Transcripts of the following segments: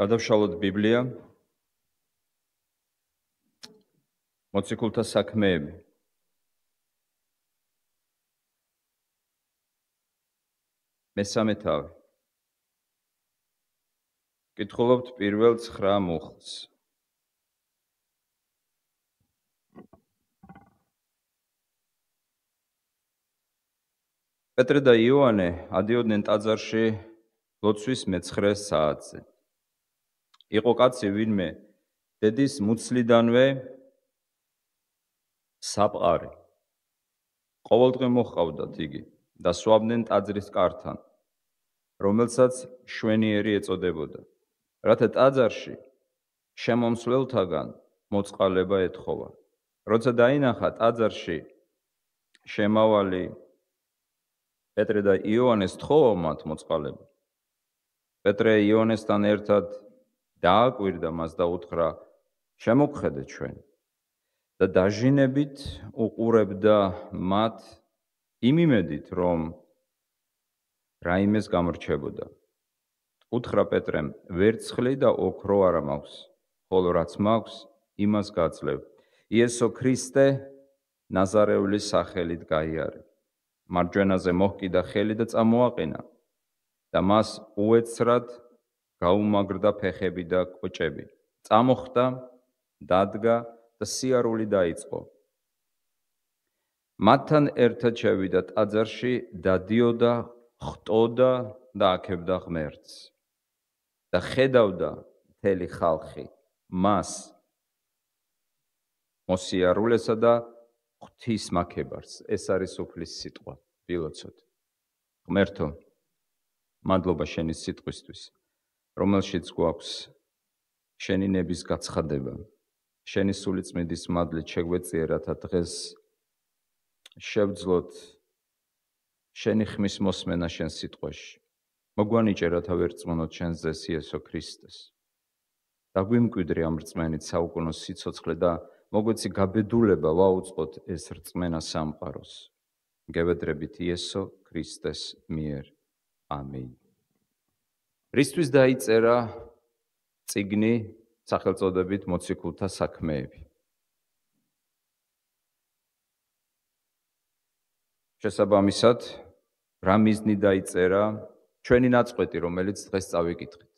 გადავშალოთ ბიბლია, მოციქულთა საქმეები. მესამე თავი. კითხულობთ პირველ 9 მუხლს. პეტრე და იოანე ადიოდნენ ტაძარში ლოცვის მე-9 საათზე. იყო კაცი, ვინმე დედის მუცლიდანვე საფყარი. ყოველდღე მოჰყავდათ იგი და სვამდნენ ტაძრის კართან, რომელსაც შვენიერი ეწოდებოდა, რათა ტაძარში შემომსვლელთაგან მოწყალება ეთხოვა. როცა დაინახა ტაძარში შემავალი პეტრე და იოანეს თხოვა მათ მოწყალება, პეტრე იოანესთან ერთად დააკვირდა მას და უთხრა, შემოგხედეთ ჩვენ. და დაჟინებით უყურებდა მათ იმ იმედით, რომ რაიმეს გამორჩებოდა. უთხრა პეტრემ, ვერცხლი და ოქრო არა მაქვს, ხოლო რაც მაქვს, იმას გაძლევ. იესო ქრისტე ნაზარევლის სახელით გაიარე. მარჯვენაზე მოჰკიდა ხელი და წამოაყენა და მას უეცრად გაუმაგრდა ფეხები და კოჭები. წამოხდა, დადგა და სიარული დაიწყო. მათთან ერთად შევიდა ტაძარში, დადიოდა, ხტოდა და აქებდა ღმერთს. და ხედავდა მთელი ხალხი მას მოსიარულესა და ღვთისმაქებარს. ეს არის უფლის სიტყვა. ვილოცოთ. ღმერთო, მადლობა შენი სიტყვისთვის, რომელშიც გვაქვს შენი ნების გაცხადება. შენი სულიწმიდის მადლით შეგვეწია, რათა დღეს შევძლოთ შენი ხმის მოსმენა შენ სიტყვაში. მოგვანიჭე, რათა ვერწმუნოთ შენ ძეს იესო ქრისტეს. დაგვიმკვიდრე ამ რწმენით საუკუნო სიცოცხლე და მოგვეცი გაბედულება ვაუწყოთ ეს რწმენა სამყაროს. გევედრებით იესო ქრისტეს მიერ. ამინ. რისთვის დაიწერა წიგნი სახელწოდებით მოციქულთა საქმეები? შესაბამისად, რა მიზნით დაიწერა ჩვენი ნაწყვეტი, რომელიც დღეს წავიკითხეთ.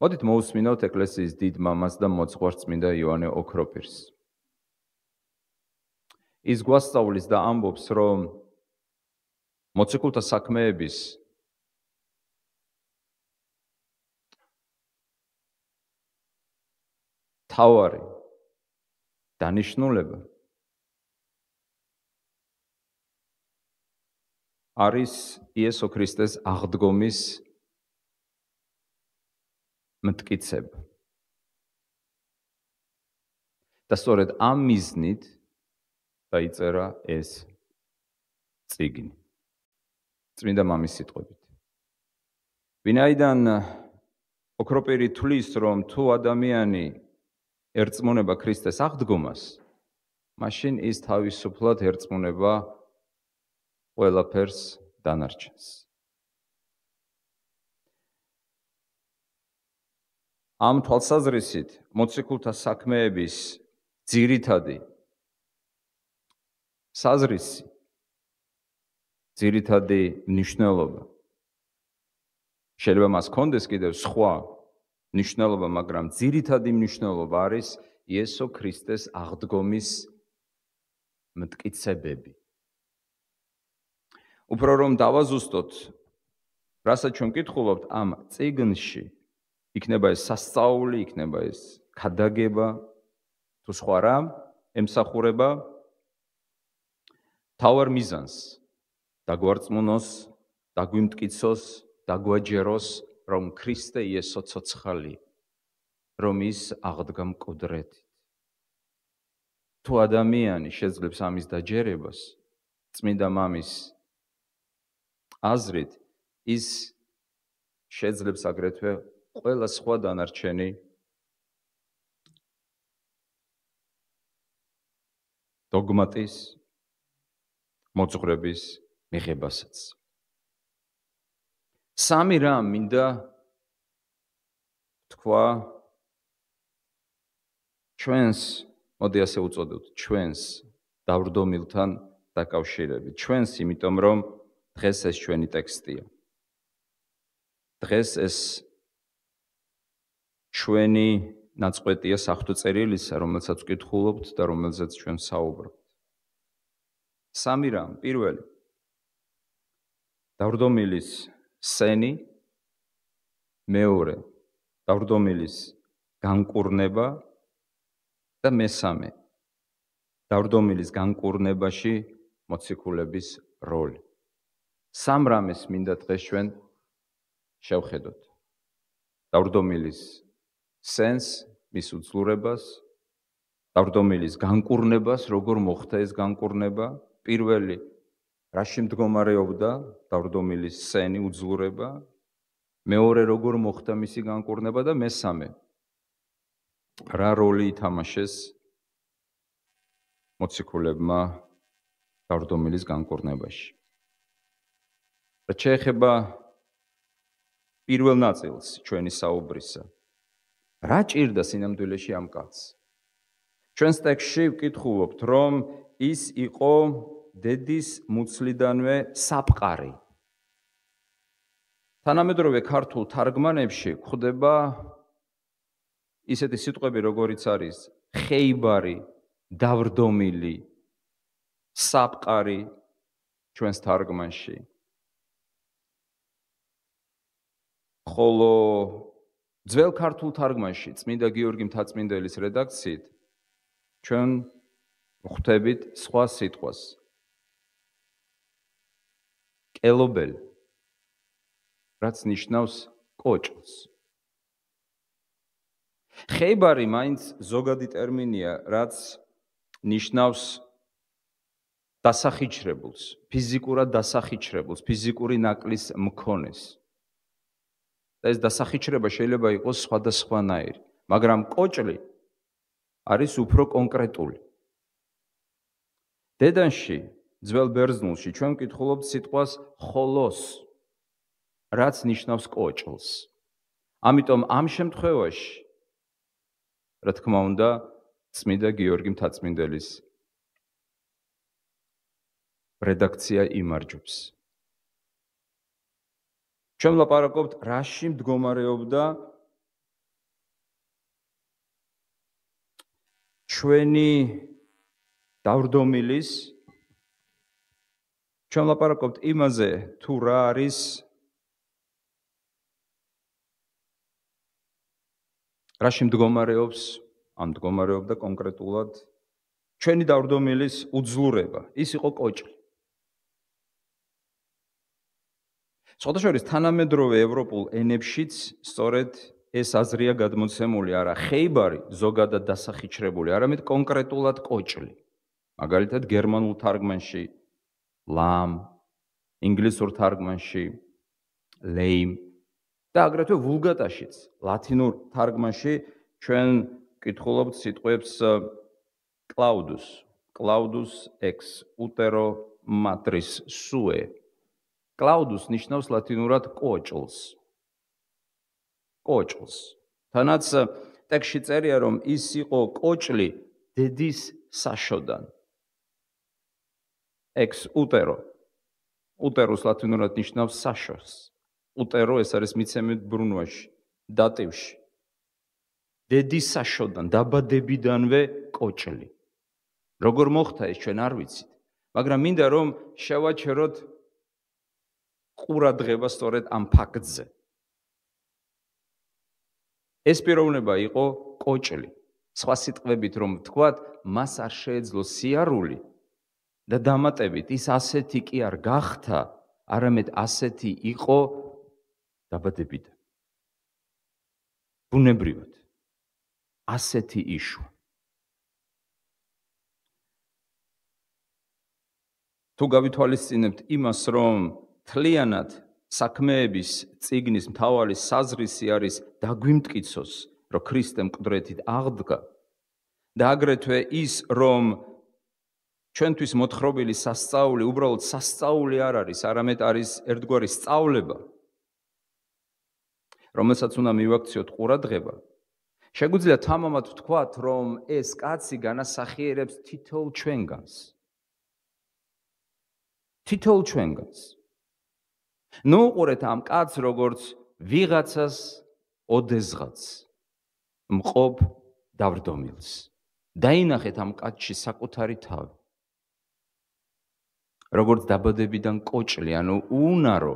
მოდით მოусმინოთ ეკლესიის დიდ მამას და მოძღვარ წმინდა იოანე ოქროპირს. ის გვასწავლის და ამბობს, რომ მოციქულთა საქმეების თავარი დანიშნულება არის იესო ქრისტეს აღდგომის მტკიცება. და სწორედ ამ მიზნით დაიწერა ეს წიგნი. წმინდა მამის სიტყვებით. ვინაიდან ოქროპირი თვლის, რომ თუ ადამიანი ერწმუნება ქრისტეს აღდგომას, მაშინ ის თავისუფლად ერწმუნება ყველაფერს დანარჩენს. ამ თვალსაზრისით მოციქულთა საქმეების ძირითადი საზრისი, ძირითადი მნიშვნელობა. შეიძლება მას ჰქონდეს კიდევ სხვა მნიშვნელობა, მაგრამ ძირითადი მნიშვნელობა არის იესო ქრისტეს აღდგომის მტკიცებები. უფრო რომ დავაზუსტოთ, რასაც ჩვენ ვკითხულობთ ამ წიგნში, იქნება ეს სასწაული, იქნება ეს ქადაგება, თუ სხვა რა ემსახურება თავარ მიზანს, დაგვარწმუნოს, დაგვიმტკიცოს, დაგვაჯეროს, რომ ქრისტე იესო ცოცხალი, რომ ის აღდგა მკვდრეთით. თუ ადამიანი შეძლებს ამის დაჯერებას, წმინდა მამის აზრით, ის შეძლებს აგრეთვე ყველა სხვა დანარჩენი დოგმატის მოძღვრების მიღებასაც. სამი რამ მინდა თქვა ჩვენს, მოდი ასე უწოდოთ, ჩვენს დავრდომილთან დაკავშირებით. ჩვენს, იმიტომ რომ დღეს ეს ჩვენი ტექსტია. დღეს ეს ჩვენი ნაწყვეტია საღვთო-წერილისა, რომელსაც ვკითხულობთ და რომელზეც ჩვენ საუბრობთ. სამი რამ, პირველი დავრდომილის სენი, მეორე დავრდომილის განკურნება და მესამე დავრდომილის განკურნებაში მოციქულების როლი. სამ რამეს მინდა დღეს ჩვენ შევხედოთ. დავრდომილის სენს, მის უძლურებას, დავრდომილის განკურნებას, როგორ მოხდა ეს განკურნება, პირველი რაში მდგომარეობდა დავრდომილის სენი, უძლურება, მეორე როგორ მოხდა მისი განკურნება და მესამე რა როლი ითამაშეს მოციქულებმა დავრდომილის განკურნებაში. რაც შეეხება პირველ ნაწილს ჩვენი საუბრისა, რა ჭირდა სინამდვილეში ამ კაცს? ჩვენს ტექსტში ვკითხულობთ, რომ ის იყო დედის მუცლიდანვე საფყარი. თანამედროვე ქართულ თარგმანებში გვხვდება ისეთი სიტყვები, როგორიც არის ხეიბარი, დავრდომილი, საფყარი ჩვენს თარგმანში. ხოლო ძველ ქართულ თარგმანში, წმინდა გიორგი მთაწმინდელის რედაქციით, ჩვენ ვხვდებით სხვა სიტყვას. კელობელი, რაც ნიშნავს კოჭლს. ხეიბარი მაინც ზოგადი ტერმინია, რაც ნიშნავს დასახიჩრებულს, ფიზიკურად დასახიჩრებულს, ფიზიკური ნაკლის მქონეს. და ეს დასახიჩრება შეიძლება იყოს სხვადასხვანაირი, მაგრამ კოჭლი არის უფრო კონკრეტული. დედანში, ძველ ბერძნულში ჩვენ ვკითხულობთ სიტყვას ხოლოს, რაც ნიშნავს კოჭლს. ამიტომ ამ შემთხვევაში, რა თქმა უნდა, წმინდა გიორგი მთაწმინდელის რედაქცია იმარჯვებს. ჩვენ ვლაპარაკობთ, რაში მდგომარეობდა ჩვენი დავრდომილის, ჩვენ ვლაპარაკობთ იმაზე, თუ რა არის რაში მდგომარეობს, ან მდგომარეობდა კონკრეტულად ჩვენი დავრდომილის უძლურება. ის იყო კოჭლი. სხვადასხვა თანამედროვე ევროპულ ენებშიც სწორედ ეს აზრია გადმოცემული, არა ხეიბარი ზოგადად დასახიჩრებული, არამედ კონკრეტულად კოჭლი. მაგალითად გერმანულ თარგმანში ლამ, ინგლისურ თარგმანში ლეიმ და აგრეთვე ვულგატაშიც, ლათინურ თარგმანში ჩვენ ვკითხულობთ სიტყვებს კლაუდუს, კლაუდუს ექს უტერო матрис სუე. კლაუდუს ნიშნავს ლათინურად კოჭლს. კოჭლს. თანაც ტექსტში წერია, რომ ის იყო კოჭლი დედის საშოდან. ექს უტერო. უტეროს ლათინურად ნიშნავს საშოს. უტერო ეს არის მიცემით ბრუნვაში, დატივში. დედის საშოდან, დაბადებიდანვე კოჭლი. როგორ მოხდა ეს ჩვენ არ ვიცით, მაგრამ მინდა რომ შევაჩეროთ ყურადღება სწორედ ამ ფაქტზე. ეს პიროვნება იყო კოჭლი. სხვა სიტყვებით რომ ვთქვათ, მას არ შეეძლო სიარული და დამატებით ის ასეთი კი არ გახდა, არამედ ასეთი იყო დაბადებიდან. ბუნებრივად. ასეთი იშვა. თუ გავითვალისწინებთ იმას, რომ თლიანად საქმეების წიგნის მთავარი საზრისი არის დაგვიმტკიცოს, რომ ქრისტე მკვდრეთით აღდგა და აგრეთვე ის, რომ ჩვენთვის მოთხრობილი სასწაული უბრალოდ სასწაული არ არის, არამედ არის ერთგვარი სწავლება. რომელსაც უნდა მივაქციოთ ყურადღება, შეგვიძლია თამამად ვთქვათ, რომ ეს კაცი განასახიერებს თითოეულ ჩვენგანს. თითოეულ ჩვენგანს. ნუ უყურეთ ამ კაცს, როგორც ვიღაცას ოდესღაც მყოფ დავრდომილს. დაინახეთ ამ კაცში საკუთარი თავი. როგორც დაბადებიდან კოჭლი, ანუ უნარო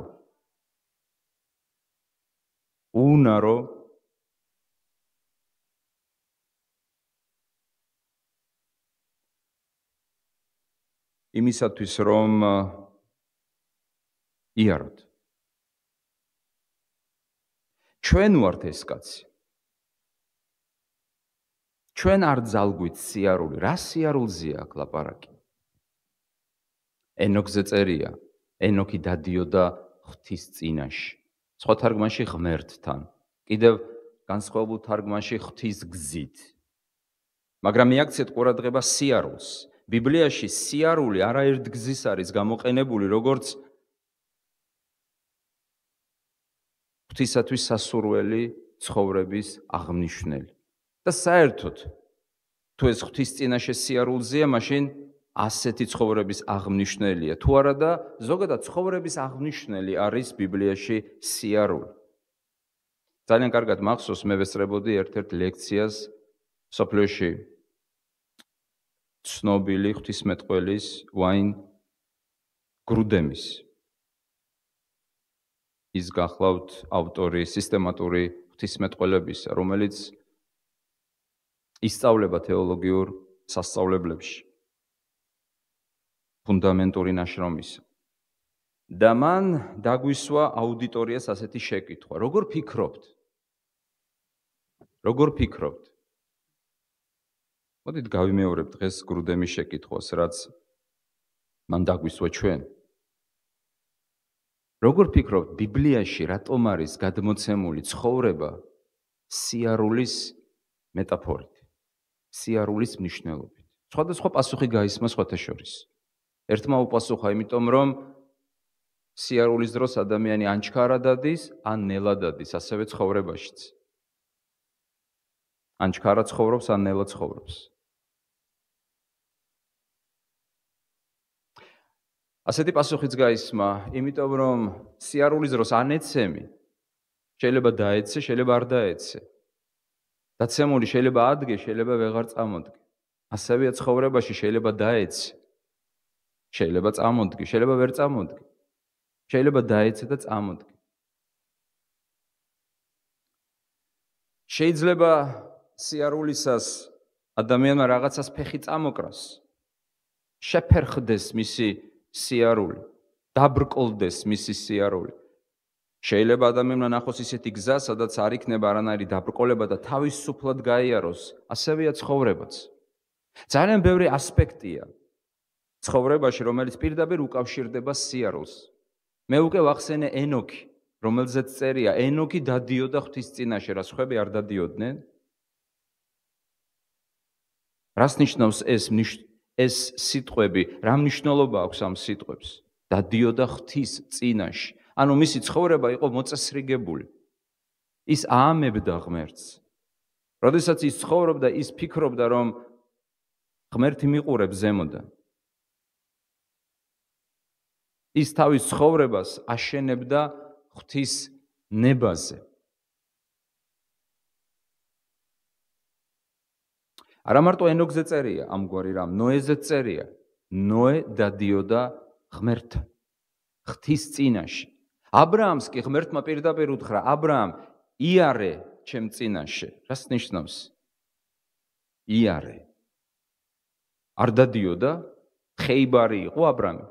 იმისათვის, რომ იაროთ. ჩვენ ვართ ეს კაცი. ჩვენ არ ძალგვით სიარული, რა სიარულზეა აქ ლაპარაკი? ენოქზე წერია, ენოქი დადიოდა ღვთის წინაშე. სხვა თარგმანში ღმერთთან, კიდევ განსხვავებულ თარგმანში ღვთის გზით. მაგრამ მიაქციეთ ყურადღება სიარულს. ბიბლიაში სიარული არაერთ გზის არის გამოყენებული, როგორც ღვთისათვის სასურველი ცხოვრების აღმნიშვნელი. და საერთოდ, თუ ეს ღვთის წინაშე სიარულზეა, მაშინ ასეთი ცხოვრების აღმნიშვნელია. თუ არა და ზოგადად ცხოვრების აღმნიშვნელი არის ბიბლიაში სიარული. ძალიან კარგად მახსოვს, მე ვესწრებოდი ერთ-ერთ ლექციას სოფლიოში ცნობილი ღვთისმეტყველის ვაინ გრუდემის. ის გახლავთ ავტორი სისტემატური ღვთისმეტყველებისა, რომელიც ისწავლება თეოლოგიურ სასწავლებლებში. ფუნდამენტური ნაშრომისა. და მან დაგვისვა აუდიტორიას ასეთი შეკითხვა: როგორ ფიქრობთ? მოდით გავიმეორებთ დღეს გრუდემის შეკითხვას, რაც მან დაგვისვა ჩვენ. როგორ ფიქრობთ, ბიბლიაში რატომ არის გადმოცემული ცხოვრება სიარულის მეტაფორით, სიარულის მნიშვნელობით? სხვადასხვა პასუხი გაისმა სხვათა შორის. ერთმა უპასუხა, იმიტომ რომ სიარულის დროს ადამიანი ან ჩქარა დადის, ან ნელა დადის, ასევე ცხოვრებაშიც. ან ჩქარა ცხოვრობს, ან ნელა ცხოვრობს. ასეთი პასუხიც გაისმა, იმიტომ რომ სიარულის დროს ან ეცემი, შეიძლება დაეცე, შეიძლება არ დაეცე. დაცემული შეიძლება ადგე, შეიძლება ვეღარ წამოდგე. ასევეა ცხოვრებაში, შეიძლება დაეცე, შეიძლება წამოდგე, შეიძლება ვერ წამოდგე. შეიძლება დაეცე და წამოდგე. შეიძლება სიარულისას ადამიანმა რაღაცას ფეხი წამოკრას, შეფერხდეს მისი სიარული, დაბრკოლდეს მისი სიარული. შეიძლება ადამიანმა ნახოს ისეთი გზა, სადაც არ იქნება არანაირი დაბრკოლება და თავისუფლად გაიაროს, ასევეა ცხოვრებაც. ძალიან ბევრი ასპექტია ცხოვრებაში, რომელიც პირდაპირ უკავშირდება სიარულს. მე უკვე ვახსენე ენოქი, რომელზეც წერია, ენოქი დადიოდა ღვთის წინაშე, რა სხვები არ დადიოდნენ? რას ნიშნავს ეს სიტყვები, რა მნიშვნელობა აქვს ამ სიტყვებს? დადიოდა ღვთის წინაშე. ანუ მისი ცხოვრება იყო მოწესრიგებული. ის აამებდა ღმერთს. როდესაც ის ცხოვრობდა, ის ფიქრობდა, რომ ღმერთი მიყურებს ზემოდან. ის თავის ცხოვრებას აშენებდა ღვთის ნებაზე. არა მარტო ენოქზე წერია ამგვარი რამ, ნოეზე წერია. ნოე დადიოდა ღმერთთან, ღვთის წინაშე. აბრაამს კი ღმერთმა პირდაპირ უთხრა: აბრაამ, იარე ჩემ წინაშე. რას ნიშნავს? იარე. არ დადიოდა? ხეიბარი იყო აბრაამი.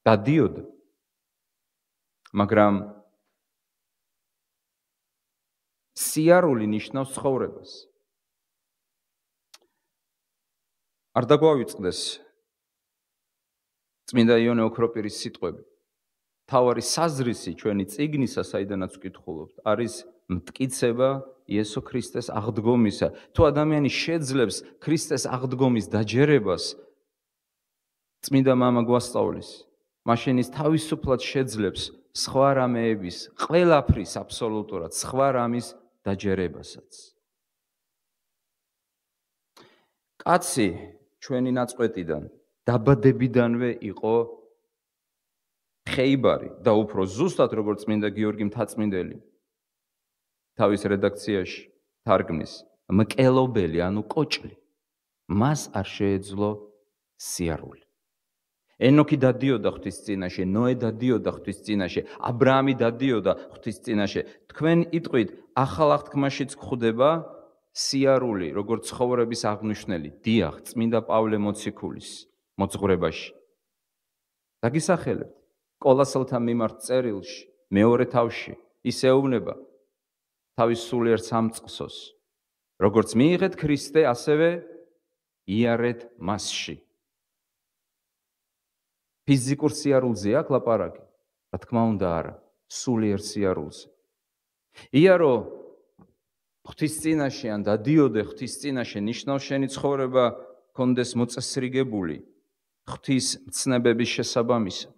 დადიოდა. მაგრამ სიარული ნიშნავს ცხოვრებას. არ დაგვავიწყდეს წმინდა იონე ოქროპირის სიტყვები. თავარი საზრისი ჩვენი წიგნისა, საიდანაც ვკითხულობთ, არის მტკიცება იესო ქრისტეს აღდგომისა. თუ ადამიანი შეძლებს ქრისტეს აღდგომის დაჯერებას, წმინდა მამა გვასწავლის, მაშინ ის თავისუფლად შეძლებს სხვა რამეების, ყველაფრის აბსოლუტურად სხვა რამის დაჯერებასაც. კაცი ჩვენი ნაწყვეტიდან, დაბადებიდანვე იყო ხეიბარი და უფრო ზუსტად როგორც წმინდა გიორგი მთაწმინდელი თავის რედაქციაში თარგმნის მკელობელი, ანუ კოჭლი, მას არ შეეძლო სიარული. ენოქი დადიოდა ღვთის წინაშე, ნოე დადიოდა ღვთის წინაშე, აბრაამი დადიოდა ღვთის წინაშე. თქვენ იტყვით, ახალ აღთქმაშიც გვხვდება სიარული, როგორც ცხოვრების აღმნიშვნელი. დიახ, წმინდა პავლე მოციქულის მოძღვრებაში. დაგისახელებთ, კოლასელთა მიმართ წერილში, მეორე თავში, ის ეუბნება თავის სულიერ სამწყსოს, როგორც მიიღეთ ქრისტე, ასევე იარეთ მასში. ფიზიკურ სიარულზე აქ ლაპარაკი, რა თქმა უნდა არა, სულიერ სიარულზე. იარო ღვთის წინაშე ან დადიოდე ღვთის წინაშე ნიშნავს შენი ცხოვრება კონდეს მოწესრიგებული ღვთის მცნებების შესაბამისად.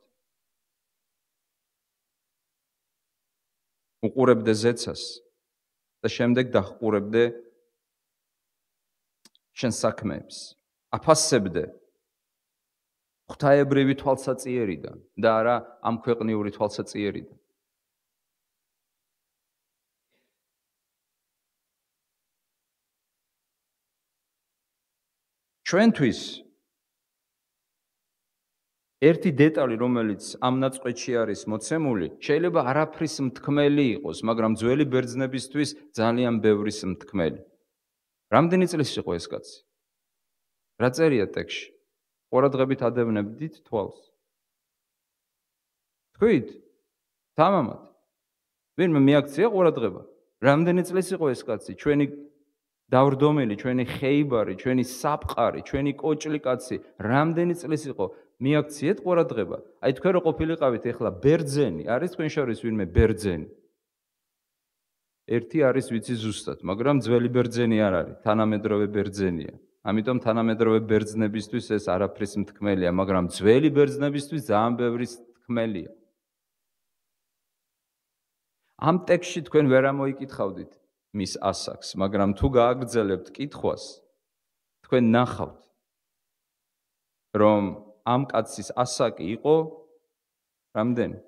უყურებდე ზეცას და შემდეგ დახყურებდე შენ საქმეებს. აფასებდე ღვთაებრივი თვალსაწიერიდან და არა ამ ქვეყნიური თვალსაწიერიდან. ჩვენთვის ერთი დეტალი, რომელიც ამ ნაწყვეტში არის მოცემული, შეიძლება არაფრის მთქმელი იყოს, მაგრამ ძველი ბერძნებისთვის ძალიან ბევრის მთქმელი. რამდენი წლის იყო ეს კაცი? რა წერია ტექსტში? ყურადღებით ადევნებდით თვალს. თქვით? თამამად. ვინმე მიაქცია ყურადღება? რამდენი წლის იყო ეს კაცი? ჩვენი დავრდომელი, ჩვენი ხეიბარი, ჩვენი საფყარი, ჩვენი კოჭლი კაცი, რამდენი წლის იყო? მიაქციეთ ყურადღება. აი თქვენ რო ყოფილიყავით ეხლა ბერძენი, არის თქვენ შორის ვინმე ბერძენი? ერთი არის ვიცი ზუსტად, მაგრამ ძველი ბერძენი არ არის, თანამედროვე ბერძენია. ამიტომ თანამედროვე ბერძნებისთვის ეს არაფრის მთქმელია, მაგრამ ძველი ბერძნებისთვის ძალიან ბევრი მთქმელია. ამ ტექსტში თქვენ ვერ ამოიკითხავდით მის ასაკს, მაგრამ თუ გააგრძელებთ კითხვას, თქვენ ნახავთ, რომ ამ კაცის ასაკი იყო რამდენი?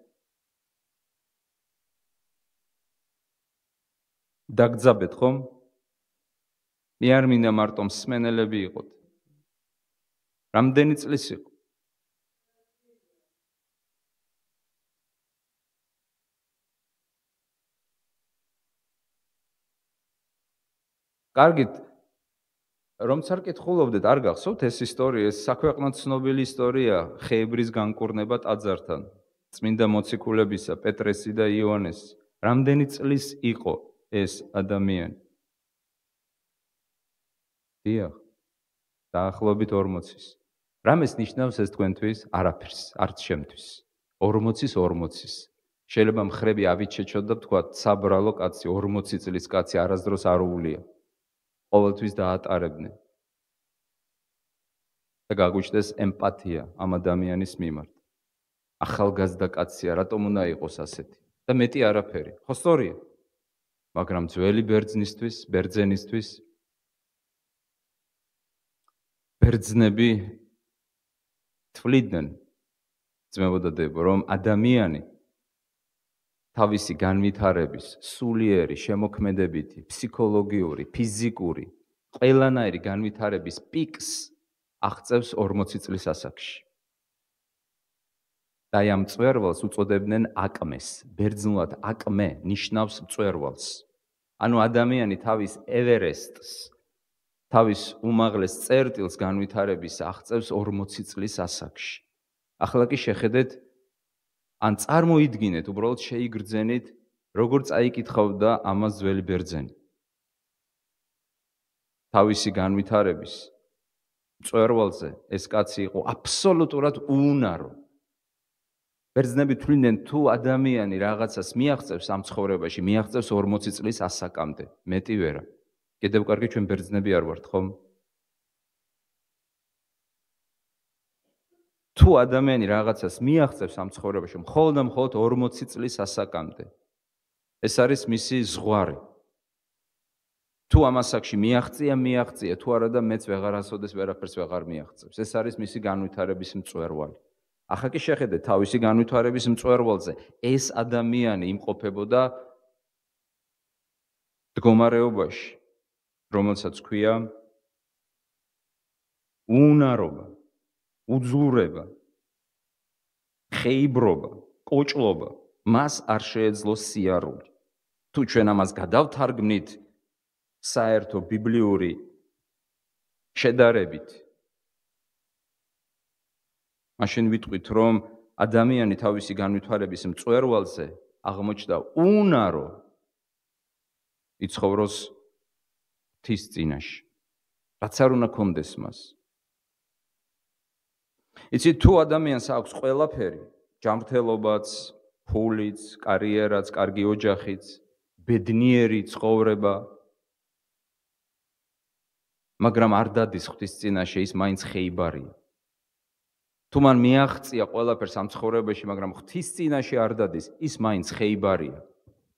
დაგძაბეთ ხომ? მე არ მინდა მარტო მსმენელები იყოთ. რამდენი წლის იყო? კარგით, რომც არ კითხულობდეთ, არ გახსოვთ ეს ისტორია, ეს საქვეყნოდ ცნობილი ისტორია ხეებრის განკურნება ტაძართან, წმინდა მოციქულებისა, პეტრესი და იოანეს. რამდენი წლის იყო ეს ადამიანი? დიახ, დაახლოებით 40-ის. რამეს ნიშნავს ეს თქვენთვის? არაფერს, არც შემთვის. 40-ის. შეიძლება მხრები ავით შეჩოთ და თქვათ, საბრალო კაცი, 40 წლის კაცი არასდროს არ უვლია. ყოველთვის დაატარებდნენ. და გაგვიჩნდეს ემპათია ამ ადამიანის მიმართ. ახალგაზრდა კაცია, რატომ უნდა იყოს ასეთი? და მეტი არაფერი. ხო სწორია. მაგრამ ძველი ბერძნისთვის ბერძნები თვლიდნენ, ძმებო და დებო, რომ ადამიანი თავისი განვითარების, სულიერი, შემოქმედებითი, ფსიქოლოგიური, ფიზიკური, ყველანაირი განვითარების პიკს აღწევს 40 წლის ასაკში. და ამ მწვერვალს უწოდებდნენ აკმეს. ბერძნულად აკმე ნიშნავს მწვერვალს. ანუ ადამიანი თავის ევერესტს, თავის უმაღლეს წერტილს განვითარების აღწევს 40 წლის ასაკში. ახლა კი შეხედეთ, ან წარმოიდგინეთ, უბრალოდ შეიგრძენით, როგორ წაიკითხავდა ამას ძველი ბერძენი. თავისი განვითარების მწვერვალზე ეს კაცი იყო აბსოლუტურად უუნარო. ბერძნები თვლიდნენ, თუ ადამიანი რაღაცას მიაღწევს ამ ცხოვრებაში, მიაღწევს 40 წლის ასაკამდე, მეტი ვერა. კიდევ კარგი ჩვენ ბერძნები არ ვართ, ხომ? თუ ადამიანი რაღაცას მიაღწევს ამ ცხოვრებაში, მხოლოდ და მხოლოდ 40 წლის ასაკამდე. ეს არის მისი ზღვარი. თუ ამ ასაკში მიაღწია, თუ არა და მეც ვეღარასოდეს ვერაფერს ვეღარ მიაღწევს. ეს არის მისი განვითარების მწვერვალი. ახლა კი შეხედეთ თავისი განვითარების მწვერვალზე, ეს ადამიანი იმყოფებოდა მდგომარეობაში, რომელსაც ქვია უნარობა, უძლურება, ხეიბრობა, კოჭლობა, მას არ შეეძლო სიარული. თუ ჩვენ ამას გადავთარგმნით საერთო ბიბლიური შედარებით, მაშინ ვიტყვით, რომ ადამიანი თავისი განვითარების მწვერვალზე აღმოჩნდა უნარო იცხოვროს ღვთის წინაშე, რაც არ უნდა ჰქონდეს მას. იცით, თუ ადამიანს აქვს ყველაფერი, ჯანმრთელობაც, ფულიც, კარიერაც, კარგი ოჯახიც, ბედნიერი ცხოვრება, მაგრამ არ დადის ღვთის წინაშე, ის მაინც ხეიბარია. თუ მან მიაღწია ყველაფერს ამ ცხოვრებაში, მაგრამ ღვთის წინაშე არ დადის, ის მაინც ხეიბარია.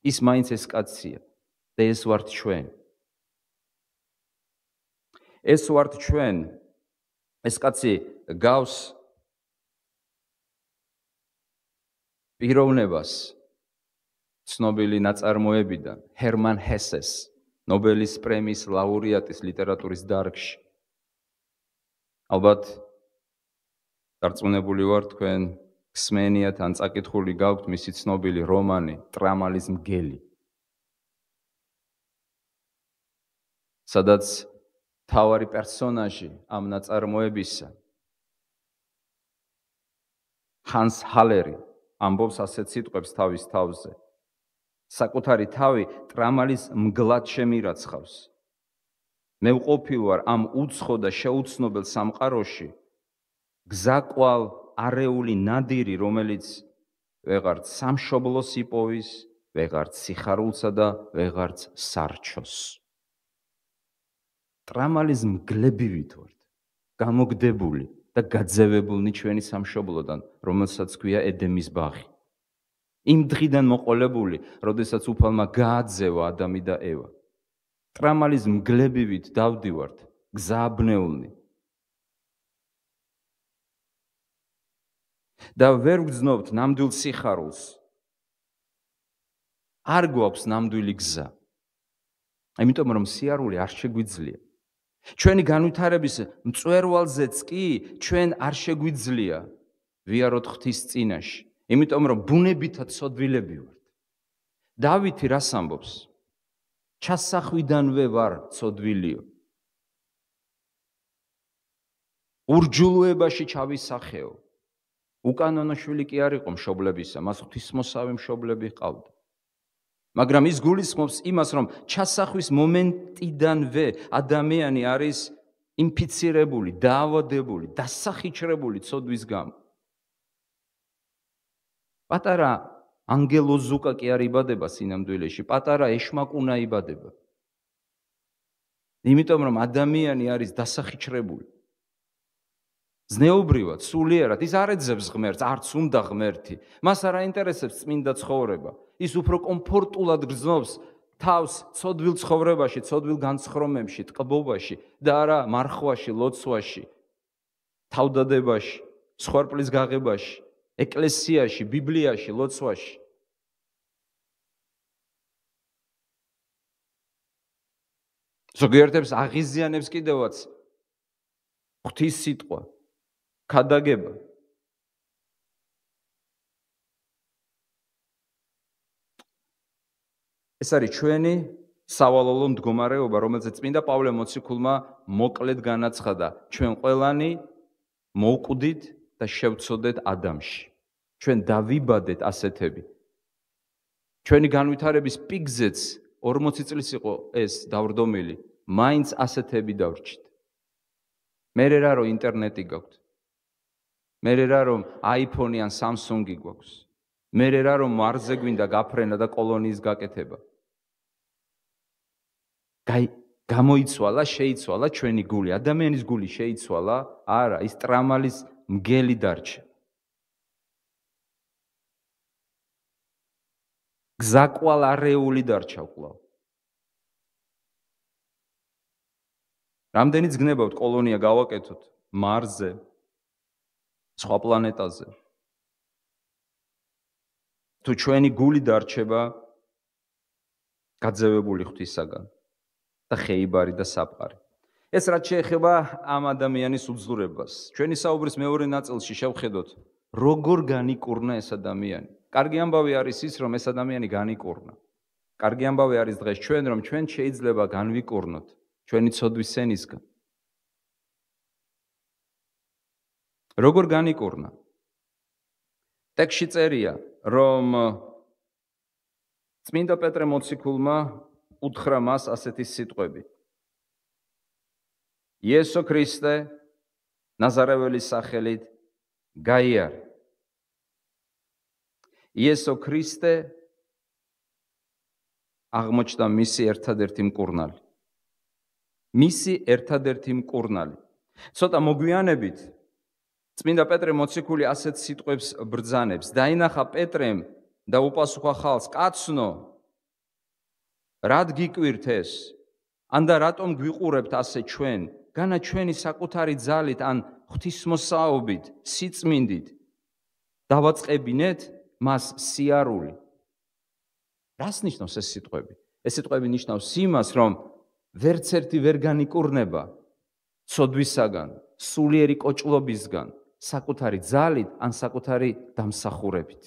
ის მაინც ეს კაცია. და ეს ვართ ჩვენ. ეს ვართ ჩვენ. ეს კაცი გავს პიროვნებას ცნობილი ნაწარმოებიდან ჰერმან ჰესეს, ნობელის პრემიის ლაურეატის ლიტერატურის დარგში. ალბათ დარწმუნებული ვარ, თქვენ გსმენიათ ან წაკითხული გაქვთ მისი ცნობილი რომანი ტრამალის მგელი, სადაც მთავარი პერსონაჟი ამ ნაწარმოებისა ჰანს ჰალერი ამბობს ასეთ სიტყვებს თავის თავზე. საკუთარი თავი ტრამალის მგლად შემირაცხავს. მე ვყოფილ ვარ ამ უცხო და შეუცნობელ სამყაროში, გზაკვალ არეული ნადირი, რომელიც ვეღარც სამშობლოს იპოვის, ვეღარც სიხარულსა და ვეღარც სარჩოს. ტრამალის მგლები ვართ, გამოგდებული და გაძევებულნი ჩვენი სამშობლოდან, რომელსაც ქვია ედემის ბაღი. იმ დღიდან მოყოლებული, როდესაც უფალმა გააძევა ადამი და ევა. ტრამალის მგლებივით დავდივართ, გზააბნეულნი. და ვერ ვგრძნობთ ნამდვილ სიხარულს. არ გვაქვს ნამდვილი გზა. იმიტომ რომ სიარული არ შეგვიძლია. ჩვენი განვითარების მწვერვალზეც კი ჩვენ არ შეგვიძლია ვიაროთ ღვთის წინაშე. იმიტომ რომ ბუნებითად ცოდვილები ვართ. დავითი რას ამბობს? ჩასახვიდანვე ვარ ცოდვილიო. ურჯულოებაში ჩავისახეო. უკანონო შვილი კი არ იყო მშობლებისა, მას ღვთისმოსავი მშობლები ჰყავდა. მაგრამ ის გულისხმობს იმას, რომ ჩასახვის მომენტიდანვე ადამიანი არის ინფიცირებული, დაავადებული, დასახიჩრებული ცოდვის გამო. პატარა ანგელოზუკა კი არ იბადება სინამდვილეში, პატარა ეშმაკუნა იბადება. იმიტომ რომ ადამიანი არის დასახიჩრებული. ზნეობრივად, სულიერად, ის არ ეძებს ღმერთს, არც უნდა ღმერთი. მას არ აინტერესებს წმინდა ცხოვრება. ის უფრო კომფორტულად გრძნობს თავს ცოდვილ ცხოვრებაში, ცოდვილ განცხრომებში, ტკბობაში და არა მარხვაში, ლოცვაში, თავდადებაში, სხარპლის გაღებაში, ეკლესიაში, ბიბლიაში, ლოცვაში. ზოგიერთებს აღიზიანებს კიდევაც ღვთის სიტყვა, ქადაგება. ეს არის ჩვენი სავალალო მდგომარეობა, რომელზეც წმინდა პავლე მოციქულმა მოკლედ განაცხადა. ჩვენ ყველანი მოვკვდით და შევცოდეთ ადამიანში. ჩვენ დავიბადეთ ასეთები. ჩვენი განვითარების პიკზეც 40 წლის იყო ეს დავრდომილი, მაინც ასეთები დავრჩით. მე რა რომ ინტერნეტი გაქვთ. მე რა რომ iPhone-ი ან Samsung-ი გვაქვს. მე რა რომ მარზე გვინდა გაფრენა და კოლონიის გაკეთება. გამოიცვალა, შეიცვალა ჩვენი გული, ადამიანის გული შეიცვალა? არა, ის ტრამალის მგელი დარჩება. გზაკვალ არეული დარჩა კვლავ. რამდენი ძგნებავთ კოლონია გავაკეთოთ მარსზე, სხვა პლანეტაზე. თუ ჩვენი გული დარჩება გაძევებული ღვთისაგან და ხეიბარი და საფყარი. ეს რაც შეეხება ამ ადამიანის უძლურებას. ჩვენი საუბრის მეორე ნაწილში შევხედოთ, როგორ განიკურნა ეს ადამიანი. კარგი ამბავი არის ის, რომ ეს ადამიანი განიკურნა. კარგი ამბავი არის დღეს ჩვენ, რომ ჩვენ შეიძლება განვიკურნოთ ჩვენი ცოდვის სენისგან. როგორ განიკურნა? ტექსტში წერია, რომ წმინდა პეტრე მოციქულმა უთხრა მას ასეთი სიტყვები. იესო ქრისტე ნაზარეველის სახელით გაიარე. იესო ქრისტე აღმოჩნდა მისი ერთადერთი მკურნალი. მისი ერთადერთი მკურნალი. ცოტა მოგვიანებით წმინდა პეტრე მოციქული ასეთ სიტყვებს ბრძანებს. დაინახა პეტრემ და უპასუხა ხალხს, კაცნო, რად გიკვირთ ეს? ანდა რატომ გვიყურებთ ასე ჩვენ? განა ჩვენი საკუთარი ძალით ან ღვთისმოსაობით, სიწმინდით დავაწყებინეთ მას სიარული. რას ნიშნავს ეს სიტყვები? ეს სიტყვები ნიშნავს იმას, რომ ვერც ერთი ვერ განიკურნება ცოდვისაგან, სულიერი კოჭლობისგან, საკუთარი ძალით ან საკუთარი დამსახურებით.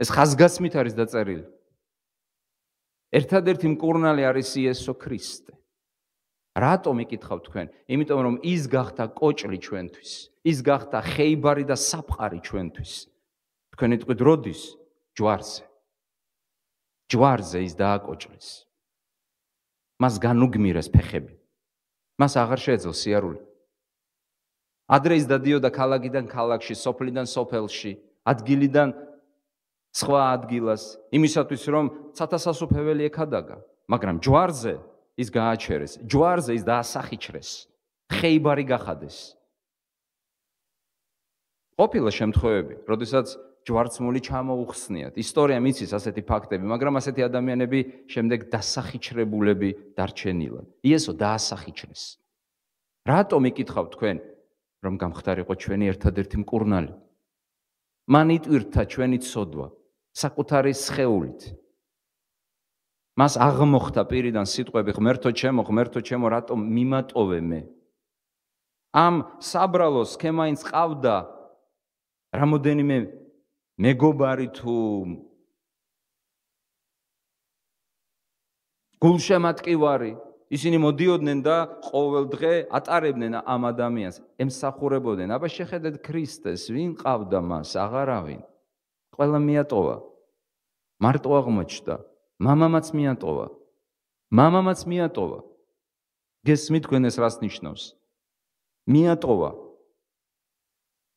ეს ხაზგასმით არის დაწერილი. ერთადერთი მკურნალი არის იესო ქრისტე. რატომ იკითხავთ თქვენ? იმიტომ რომ ის გახდა კოჭლი ჩვენთვის, ის გახდა ხეიბარი და საფყარი ჩვენთვის. თქვენი თქვით როდის? ჯვარზე. ჯვარზე ის დააკოჭლეს. მას განუგმირეს ფეხები. მას აღარ შეეძლო სიარული. ადრე ის დადიოდა ქალაქიდან ქალაქში, სოფლიდან სოფელში, ადგილიდან სხვა ადგილას, იმისათვის რომ ცათასასუფეველი ეკადაგა, მაგრამ ჯვარზე ის გააჩერეს, ჯვარზე ის დაასახიჩრეს, ხეიბარი გახადეს. ყოფილა შემთხვევები, როდესაც ჯვარცმული ჩამოუხსნიათ. ისტორია მიცის ასეთი ფაქტები, მაგრამ ასეთი ადამიანები შემდეგ დასახიჩრებულები დარჩენილად. იესო დაასახიჩრეს. რატომ იკითხავთ თქვენ, რომ გამხდარიყო ჩვენი ერთადერთი მკურნალი? მან იტვირთა ჩვენი ცოდვა საკუთარი სხეულით. მას აღმოხდა პირიდან სიტყვები, ღმერთო ჩემო, რატომ მიმატოვე მე? ამ საბრალოს სქემაინც ყავდა რამოდენიმე მეგობარი თუ გულშემატკივარი, ისინი მოდიოდნენ და ყოველ დღე ატარებდნენ ამ ადამიანს, ემსახურებოდნენ. აბა შეხედეთ ქრისტეს, ვინ ყავდა მას? აღარავინ. ყველა მიატოვა. მარტო აღმოჩნდა. მამამაც მიატოვა. გესმით თქვენ ეს რას ნიშნავს? მიატოვა.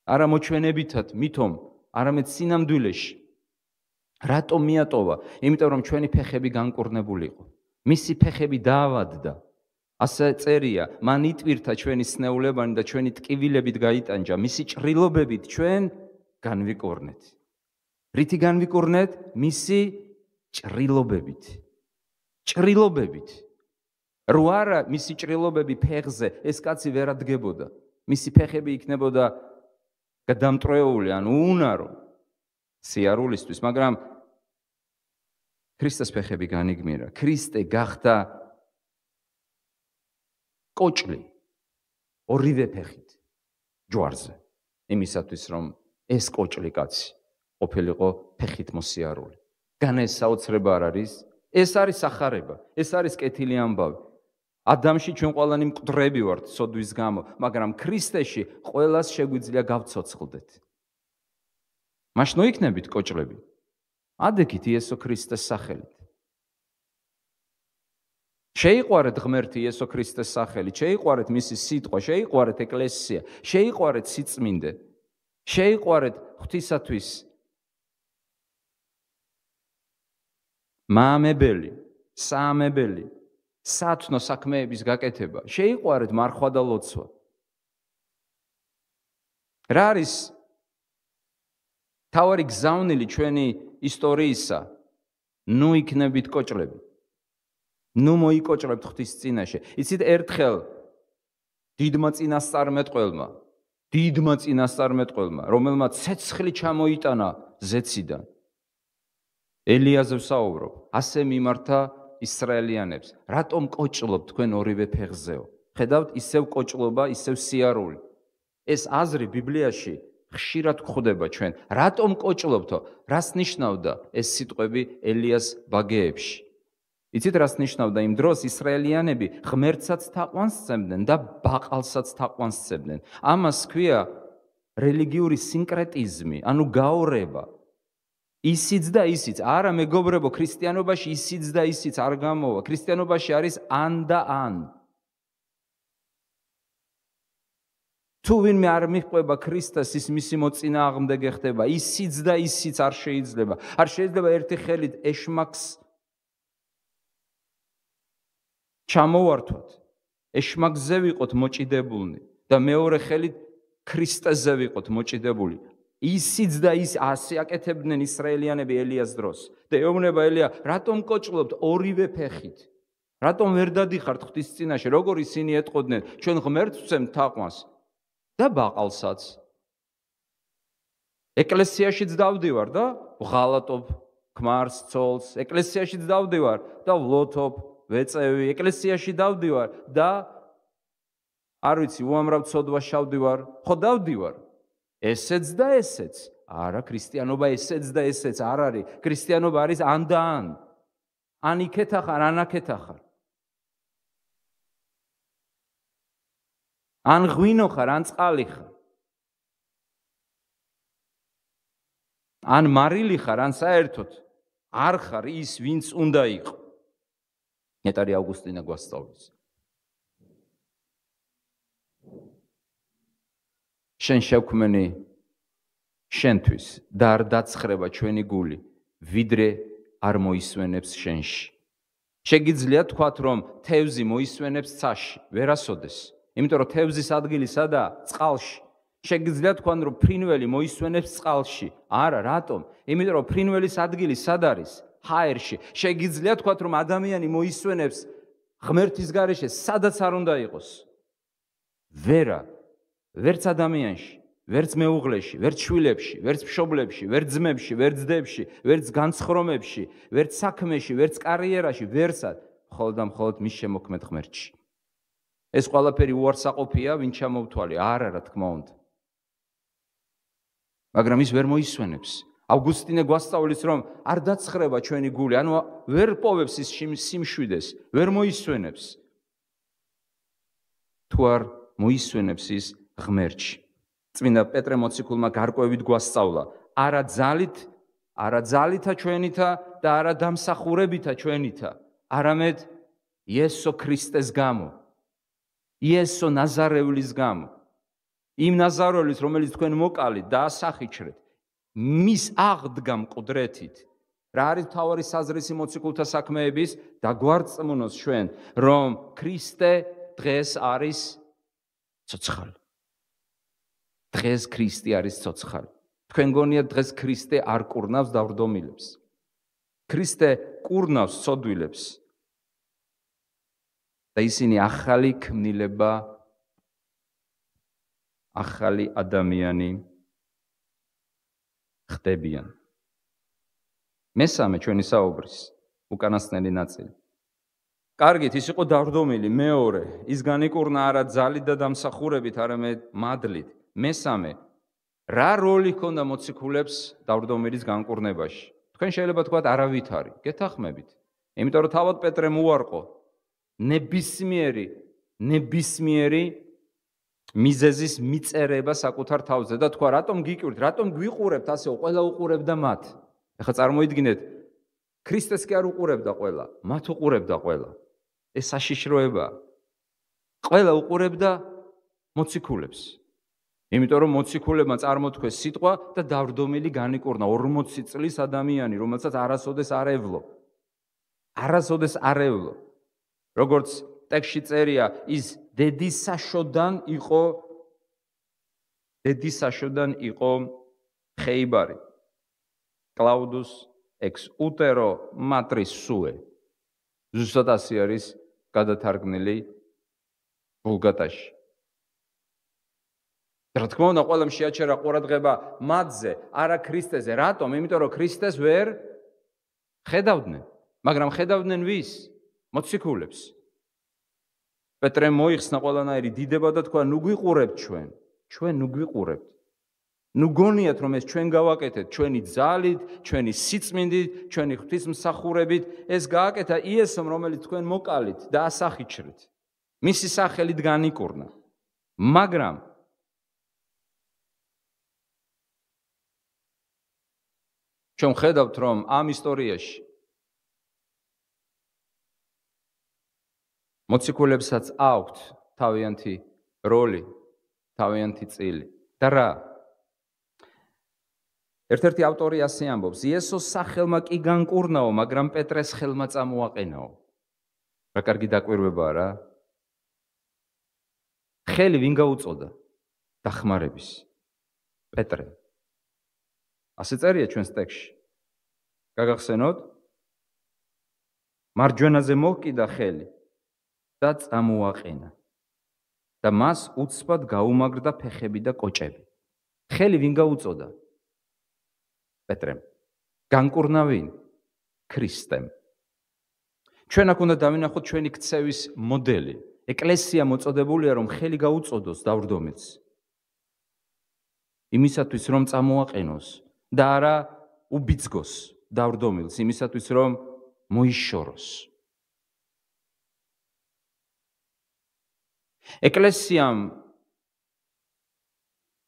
არა მოჩვენებითად, მithom, არამედ სინამდვილეში. რატომ მიატოვა? იმიტომ რომ ჩვენი ფეხები განკურნებული იყო. მისი ფეხები დაავადდა. ასე წერია, მან იტვირთა ჩვენი სნეულებანი და ჩვენი ტკივილებით გაიტანჯა, მისი ჭრილობებით ჩვენ განვიკურნეთ. რითი განვიკურნეთ? მისი ჭრილობებით. ჭრილობებით. რო არა მისი ჭრილობები ფეხზე, ეს კაცი ვერ ადგებოდა. მისი ფეხები იქნებოდა გადამტრეული, ან უუნარო სიარულისთვის, მაგრამ ქრისტეს ფეხები განიგმირა. ქრისტე გახდა კოჭლი ორივე ფეხით ჯვარზე. იმისათვის რომ ეს კოჭლი კაცი ყოფილიყო ფეხით მოსიარული. განა ეს საოცრება არ არის? ეს არის სახარება, ეს არის კეთილი ამბავი. ადამიანში ჩვენ ყველანი მკვდრები ვართ სოდვის გამო, მაგრამ ქრისტეში ყველას შეგვიძლია გავცოცხლდეთ. მაშინ იქნებით კოჭლები. ადექით იესო ქრისტეს სახელით. შეიყვარეთ ღმერთი იესო ქრისტეს სახელით, შეიყვარეთ მისი სიტყვა, შეიყვარეთ ეკლესია, შეიყვარეთ სიწმინდე, შეიყვარეთ ღვთისათვის მაამებელი, საამებელი, სათნო საქმეების გაკეთება, შეიყვარეთ მარხვა და ლოცვა. რა არის თავარი გზავნილი ჩვენი ისტორიისა? ნუ იქნებით კოჭლები. ნუ მოიკოჭლებთ ღვთის წინაშე. იცით ერთხელ დიდმა წინასწარმეტყველმა, რომელმაც ცეცხლი ჩამოიტანა ზეციდან. ელიაზე ვსაუბრობ, ასე მიმართა ისრაელიანებს. რატომ კოჭლობთ თქვენ ორივე ფეხზეო? ხედავთ, ისევ კოჭლობა, ისევ სიარული. ეს აზრი ბიბლიაში ხშირად გვხვდება ჩვენ. რატომ კოჭლობთო? რას ნიშნავდა ეს სიტყვები ელიას ბაგეებში? იცით რას ნიშნავდა? იმ დროს ისრაელიანები ღმერთსაც თაყვანს სცემდნენ და ბაყალსაც თაყვანს სცემდნენ. ამას ქვია რელიგიური სინკრეტიზმი, ანუ გაორება. ისიც და ისიც, არა მეგობრებო, ქრისტიანობაში ისიც და ისიც არ გამოვა. ქრისტიანობაში არის ან და ან. თუ ვინმე არ მიჰყვება ქრისტეს, ის მისი მოწინააღმდეგე ხდება. ისიც და ისიც არ შეიძლება. არ შეიძლება ერთი ხელით ეშმაკს ჩამოვართვათ, ეშმაკზე ვიყოთ მოჭიდებულნი და მეორე ხელით ქრისტეზე ვიყოთ მოჭიდებული. ისიც და ის ასე აკეთებდნენ ისრაელიანები ელიას დროს. და ეუბნება ელია, რატომ კოჭლობთ ორივე ფეხით? რატომ ვერ დადიხართ ღვთის წინაშე? როგორ ისინი ეტყოდნენ, ჩვენ ღმერთს ვცემთ თაყვანს და ბაყალსაც. ეკლესიაშიც დავდივარ და ვღალატობ ქმარს, ცოლს. ეკლესიაშიც დავდივარ და ვლოთობ, ვეწევი. ეკლესიაში დავდივარ და არ ვიცი, უამრავ ცოდვას შავდივარ. ხო დავდივარ. ესეც და ესეც. არა, ქრისტიანობა ესეც და ესეც არ არის. ქრისტიანობა არის ან და ან. ან იქეთ ახარ, ან აქეთ ახარ. ან ღვინო ხარ, ან წყალი ხარ. ან მარილი ხარ, ან საერთოდ არ ხარ ის, ვინც უნდა იყო. ნეტარი ავგუსტინა გვასწავლის. შენ შევქმენი შენთვის და არ დაცხრება ჩვენი გული, ვიდრე არ მოისვენებს შენში. შეგიძლია თქვათ, რომ თევზი მოისვენებს ცაში, ვერასოდეს. იმიტომ რომ თევზის ადგილი სადაა? წყალში. შეგიძლია თქვან, რომ ფრინველი მოისვენებს წყალში. არა, რატომ? იმიტომ რომ ფრინველის ადგილი სად არის? ჰაერში. შეგიძლია თქვათ, რომ ადამიანი მოისვენებს ღმერთის გარეშე, სადაც არ უნდა იყოს. ვერა, ვერც ადამიანში, ვერც მეუღლეში, ვერც შვილებში, ვერც მშობლებში, ვერც ძმებში, ვერც დებში, ვერც განცხრომებში, ვერც საქმეში, ვერც კარიერაში, ვერსად, მხოლოდ და მხოლოდ მის შემოქმედ ღმერთში. ეს ყველაფერი უარსაყოფია, ვინ ჩამოვთვალე? არა, რა თქმა უნდა. მაგრამ ის ვერ მოისვენებს. ავგუსტინე გვასწავლის, რომ არ დაცხრება ჩვენი გული, ანუ ვერ პოვებს ის სიმშვიდეს, ვერ მოისვენებს. თუ არ მოისვენებს ის ღმერთში. წმინდა პეტრე მოციქულმა გარკვევით გვასწავლა, არა ძალითა ჩვენითა და არა დამსახურებითა ჩვენითა, არამედ იესო ქრისტეს გამო, იესო ნაზარევლის გამო. იმ ნაზარევლის, რომელიც თქვენ მოკალით და ასახიჩრეთ, მის აღდგამ ყდრეთით. რა არის მთავარი საზრისი მოციქულთა საქმეების? დაგვარწმუნოს ჩვენ, რომ ქრისტე დღეს არის ცოცხალი. დღეს ქრისტე არის ცოცხალი. თქვენ გონიათ დღეს ქრისტე არ კურნავს დავრდომილებს. ქრისტე კურნავს ცოდვილებს. და ისინი ახალი ქმნილება, ახალი ადამიანი ხდებიან. მესამე ჩვენი საუბრის უკანასკნელი ნაწილი. კარგით, ის იყო დავრდომილი. მეორე, ის განიკურნა არა ძალით და დამსახურებით, არამედ მადლით. მესამე, რა როლი ჰქონდა მოციქულებს დავრდომილის განკურნებაში? თქვენ შეიძლება თქვათ არავითარი, გეთანხმებით. იმიტომ რომ თავად პეტრემ უარყო ნებისმიერი მიზეზის მიწერება საკუთარ თავზე და თქვა, რატომ გიკურთ, რატომ გვიყურებთ ასეო, ყველა უყურებდა მათ. ეხლა წარმოიდგინეთ, ქრისტეს კი არ უყურებდა ყველა, მათ უყურებდა ყველა. ეს საშიშროებაა. ყველა უყურებდა მოციქულებს. იმიტომ რომ მოციქულებმა წარმოთქვეს სიტყვა და დავრდომილი განიკურნა 40 წლის ადამიანი, რომელსაც არასოდეს არ ევლო. როგორც ტექსტში წერია, ის დედის საშოდან იყო დედის საშოდან იყო ხეიბარი, კლაუდუს ექს უტერო матრის სუე. ზუსტად ასე არის გადათარგმნილი ვულგატაში. რა თქმა უნდა, ყველამ შეაჩერა ყურადღება მათზე, არა ქრისტეზე. რატომ? იმიტომ რომ ქრისტეს ვერ ხედავდნენ. მაგრამ ხედავდნენ ვის? მოციქულებს. პეტრემ მოიხსნა ყველანაირი დიდება და თქვა, ნუ გვიყურებთ ჩვენ. ჩვენ ნუ გვიყურებთ. ნუ გონიათ რომ ეს ჩვენ გავაკეთეთ, ჩვენი ძალით, ჩვენი სიწმინდით, ჩვენი ღვთისმსახურებით, ეს გააკეთა იესომ, რომელიც თქვენ მოკალით და ასახიჩრეთ. მისი სახელით განიკურნა. მაგრამ ჩვენ ხედავთ, რომ ამ ისტორიაში მოციქულებსაც აქვთ თავიანთი როლი, თავიანთი წილი. და რა? ერთ-ერთი ავტორი ასე ამბობს, იესოს სახელმა კი განკურნაო, მაგრამ პეტრეს ხელმა წამოაყენაო. რა კარგი დაკვირვებაა რა? ხელი ვინ გაუწოდა? დახმარების. პეტრე. ასე წერია ჩვენს ტექსტში. გაგახსენოთ? მარჯვენაზე მოჰკიდა ხელი და წამოაყენა. და მას უცბად გაუმაგრდა ფეხები და კოჭები. ხელი ვინ გაუწოდა? პეტრემ. განკურნა ვინ? ქრისტემ. ჩვენ აქ უნდა დავინახოთ ჩვენი ქცევის მოდელი. ეკლესია მოწოდებულია, რომ ხელი გაუწოდოს დავრდომილს. იმისათვის, რომ წამოაყენოს და არა უბიძგოს დავრდომილს, იმისათვის, რომ მოიშოროს. ეკლესიამ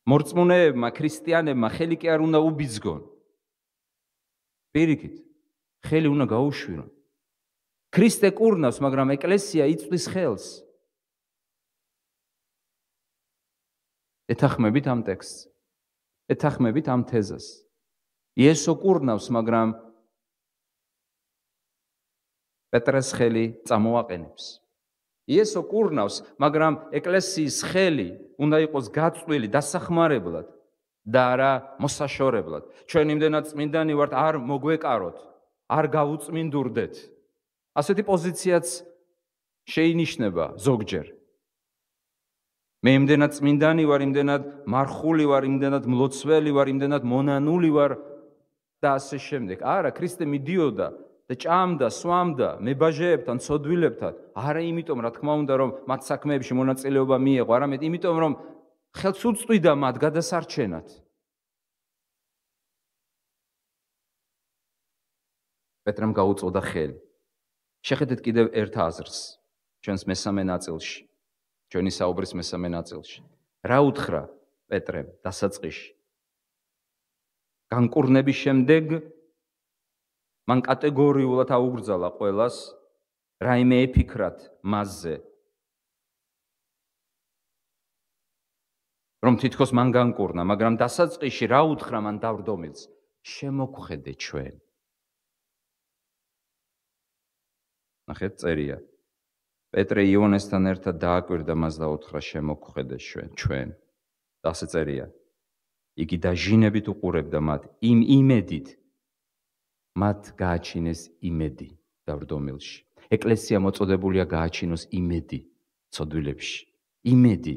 მორწმუნეებმა, ქრისტიანებმა ხელი კი არ უნდა უბიძგონ. პირიქით, ხელი უნდა გაუშვირონ. ქრისტე კურნავს, მაგრამ ეკლესია იწვდის ხელს. ეთანხმებით ამ ტექსტს, ეთანხმებით ამ თეზას. იესო კურნავს, მაგრამ პეტრეს ხელი წამოაყენებს. იესო კურნავს, მაგრამ ეკლესიის ხელი უნდა იყოს გაწვილი დასახმარებლად და არა მოსაშორებლად. ჩვენ იმდენად წმინდანი ვართ, არ მოგვეკაროთ, არ გავუწმინდურდეთ. ასეთი პოზიციაც შეინიშნება ზოგჯერ. მე იმდენად წმინდანი ვარ, იმდენად მარხული ვარ, იმდენად მლოცველი ვარ, იმდენად მონანული ვარ და ასე შემდეგ. არა, ქრისტე მიდიოდა და ჭამდა, სვამდა მებაჟეებთან, ცოდვილებთან. არა იმიტომ, რა თქმა უნდა, რომ მათ საქმეებში მონაწილეობა მიეღო, არამედ იმიტომ, რომ ხელს უწვიდა მათ გადასარჩენად. პეტრემ გაუწოდა ხელი. შეხედეთ კიდევ ერთ აზრს ჩვენს მესამე ნაწილში, ჩვენი საუბრის მესამე ნაწილში. რა უთხრა პეტრემ დასაწყისში? განკურნების შემდეგ მან კატეგორიულად აუგრძალა ყველას, რაიმე ეფიქრათ მასზე. რომ თითქოს მან განკურნა, მაგრამ დასაწყისში რა უთხრა მან დავრდომილს? შემოგხედე ჩვენ. ნახეთ წერია. პეტრე იონესთან ერთად დააკვირდა მას და უთხრა შემოგხედე ჩვენ. და ასე წერია. იგი დაჟინებით უყურებდა მათ იმ იმედით, მათ გააჩინეს იმედი დავრდომილში. ეკლესია მოწოდებულია გააჩინოს იმედი ცოდვილებში. იმედი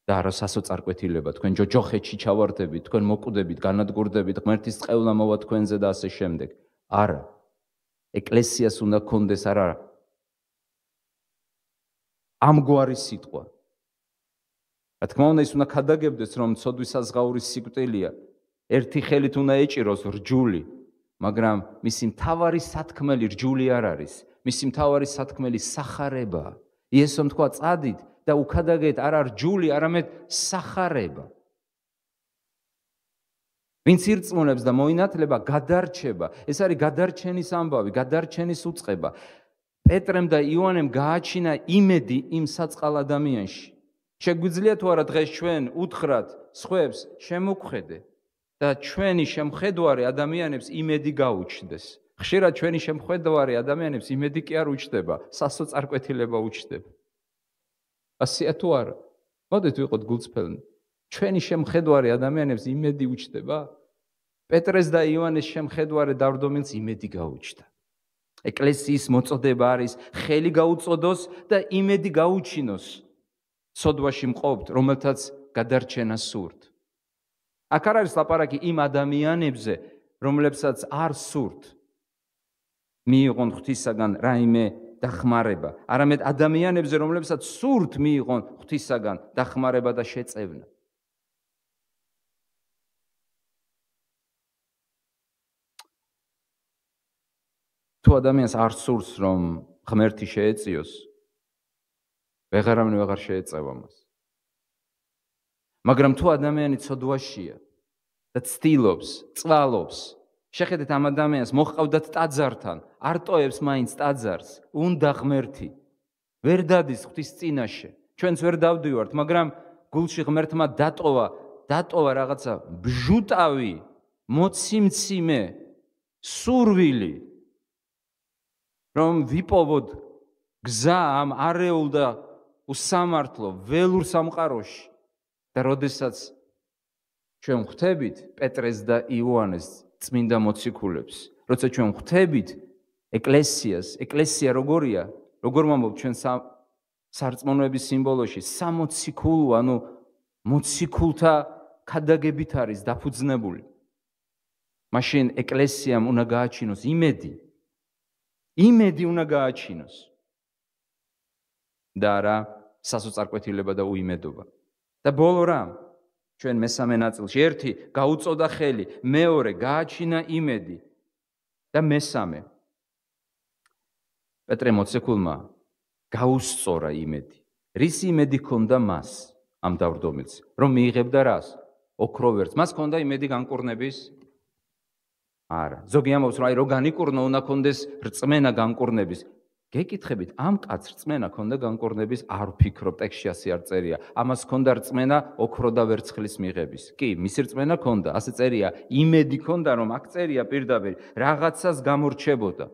და არა სასოწარკვეთილება. თქვენ ჯოჯოხეთში ჩავარდებით, თქვენ მოკვდებით, განადგურდებით, ღმერთის წყევლა მოვა თქვენზე და ასე შემდეგ. არა. ეკლესიას უნდა კონდეს არა ამგვარი სიტყვა. რა თქმა უნდა, ის უნდა ქადაგებდეს, რომ ცოდვის საზღაურის სიკვდილია. ერთი ხელით უნდა ეჭიროს რჯული, მაგრამ მისი მთავარი სათქმელი რჯული არ არის. მისი მთავარი სათქმელი სახარება. იესომ თქვა, წადით და უქადაგეთ არა რჯული, არამედ სახარება. ვინც ირწმუნებს და მოინათლება, გადარჩება. ეს არის გადარჩენის ამბავი, გადარჩენის უწყება. პეტრემ და იოანემ გააჩინა იმედი იმ საწყალ ადამიანში. შეგვიძლია თუ არა დღეს ჩვენ უთხრათ სხვებს შემოგხედე და ჩვენი შემხედვარი ადამიანებს იმედი გაუჩნდეს. ხშირად ჩვენი შემხედვარი ადამიანებს იმედი კი არ უჩნდება, სასოწარკვეთილება უჩნდება. ასეა თუ არა? მოდით ვიყოთ გულწრფელნი. ჩვენი შემხედვარი ადამიანებს იმედი უჩდება? პეტრეს და ივანეს შემხედვარი დავრდომილს იმედი გაუჩნდა. ეკლესიის მოწოდება არის ხელი გაუწოდოს და იმედი გაუჩინოს სოდვაში მყოფთ, რომელთაც გადარჩენა სურთ. აქ არ არის ლაპარაკი იმ ადამიანებზე, რომლებსაც არ სურთ მიიღონ ღვთისაგან რაიმე დახმარება, არამედ ადამიანებზე, რომლებსაც სურთ მიიღონ ღვთისაგან დახმარება და შეწევნა. თუ ადამიანს არ სურს, რომ ღმერთი შეეწიოს, ვეღარავინ ვეღარ შეეწევა მას. მაგრამ თუ ადამიანი ცოდვაშია და ცდილობს, წვალობს, შეხედეთ ამ ადამიანს მოჰყავდათ ტაძართან, არ ტოებს მაინც ტაძარს, უნდა ღმერთი, ვერ დადის ღვთის წინაშე, ჩვენც ვერ დავდივართ, მაგრამ გულში ღმერთმა დატოვა რაღაცა ბჟუტავი, მოციმციმე, სურვილი, რომ ვიპოვოთ გზა ამ არეულ და უსამართლო ველურ სამყაროში და როდესაც ჩვენ ხვდებით პეტრეს და იოანეს წმინდა მოციქულებს, როცა ჩვენ ხვდებით ეკლესიას, ეკლესია როგორია, როგორ ვამბობთ ჩვენ სარწმუნოების სიმბოლოში, სამოციქულო, ანუ მოციქულთა ქადაგებით არის დაფუძნებული. მაშინ ეკლესიამ უნდა გააჩინოს იმედი უნდა გააჩინოს და არა სასოწარკვეთილება და უიმედობა. და ბოლო რამ, ჩვენ მესამე ნაწილში, ერთი გაუწოდა ხელი, მეორე გააჩინა იმედი და მესამე პეტრე მოციქულმა გაუსწორა იმედი. რის იმედი ჰქონდა მას ამ დავრდომილს, რომ მიიღებდა რას? ოქროვერცხლს. მას ჰქონდა იმედი განკურნების? არა. ზოგი ამბობს, რომ რო განიკურნო, უნდა ჰქონდეს რწმენა განკურნების. გეკითხებით, ამ კაცს რწმენა ჰქონდა განკურნების? არ ვფიქრობ, ტექსტში ასე არ წერია. ამას ჰქონდა რწმენა ოქრო და ვერცხლის მიღების. კი, მისი რწმენა ჰქონდა, ასე წერია, იმედი ჰქონდა, რომ აქ წერია პირდაპირ, რაღაცას გამორჩებოდა.